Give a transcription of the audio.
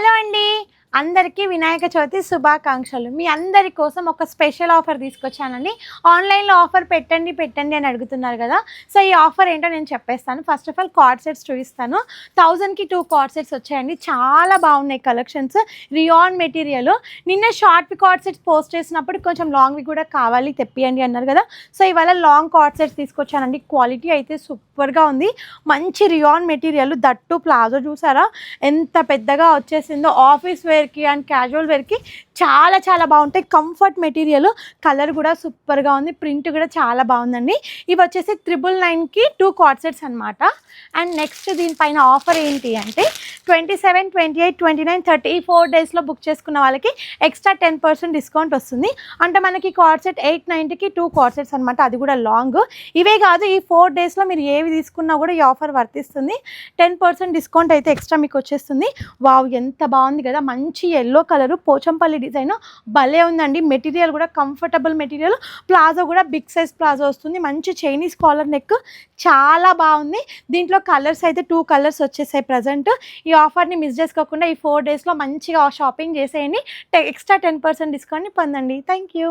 Hello అండి, అందరికీ వినాయక చవితి శుభాకాంక్షలు. మీ అందరి కోసం ఒక స్పెషల్ ఆఫర్ తీసుకొచ్చానండి. ఆన్లైన్లో ఆఫర్ పెట్టండి అని అడుగుతున్నారు కదా. సో ఈ ఆఫర్ ఏంటో నేను చెప్పేస్తాను. First of all card sets చూపిస్తాను. 1000కి 2 కార్డ్ సెట్స్ వచ్చాయండి. చాలా బాగున్నాయి కలెక్షన్స్. Rayon material. నిన్న షార్ట్ కార్డ్ సెట్స్ పోస్ట్ చేసినప్పుడు కొంచెం లాంగ్వి కూడా కావాలి తెప్పియండి అన్నారు కదా. సో ఇవాళ లాంగ్ కార్డ్ సెట్స్ తీసుకొచ్చానండి. క్వాలిటీ అయితే సూపర్గా ఉంది. మంచి రియాన్ మెటీరియల్, దట్టు ప్లాజో చూసారా ఎంత పెద్దగా వచ్చేసిందో. ఆఫీస్ వేర్కి అండ్ క్యాజువల్ వేర్కి చాలా చాలా బాగుంటాయి. కంఫర్ట్ మెటీరియల్, కలర్ కూడా సూపర్గా ఉంది. ప్రింట్ కూడా చాలా బాగుందండి. ఇవి వచ్చేసి 999కి 2 కార్డ్ సెట్స్ అనమాట. అండ్ నెక్స్ట్ దీనిపైన ఆఫర్ ఏంటి అంటే 27, 28, 29, 30 ఈ 4 డేస్లో బుక్ చేసుకున్న వాళ్ళకి ఎక్స్ట్రా 10% డిస్కౌంట్ వస్తుంది. అంటే మనకి కార్డ్ సెట్ 890కి 2 కార్డ్ సెట్స్ అనమాట. అది కూడా లాంగ్. ఇవే కాదు, ఈ 4 డేస్లో మీరు ఏవి తీసుకున్నా కూడా ఈ ఆఫర్ వర్తిస్తుంది. 10% డిస్కౌంట్ అయితే ఎక్స్ట్రా మీకు వచ్చేస్తుంది. వావ్, ఎంత బాగుంది కదా. మంచి ఎల్లో కలరు, పోచంపల్లి డిజైన్ భలే ఉందండి. మెటీరియల్ కూడా కంఫర్టబుల్ మెటీరియల్. ప్లాజో కూడా బిగ్ సైజ్ ప్లాజో వస్తుంది. మంచి చైనీస్ కాలర్ నెక్, చాలా బాగుంది. దీంట్లో కలర్స్ అయితే 2 కలర్స్ వచ్చేసాయి ప్రజెంట్. ఈ ఆఫర్ని మిస్ చేసుకోకుండా ఈ 4 డేస్లో మంచిగా షాపింగ్ చేసేయండి. ఎక్స్ట్రా 10% డిస్కౌంట్ని పొందండి. Thank you.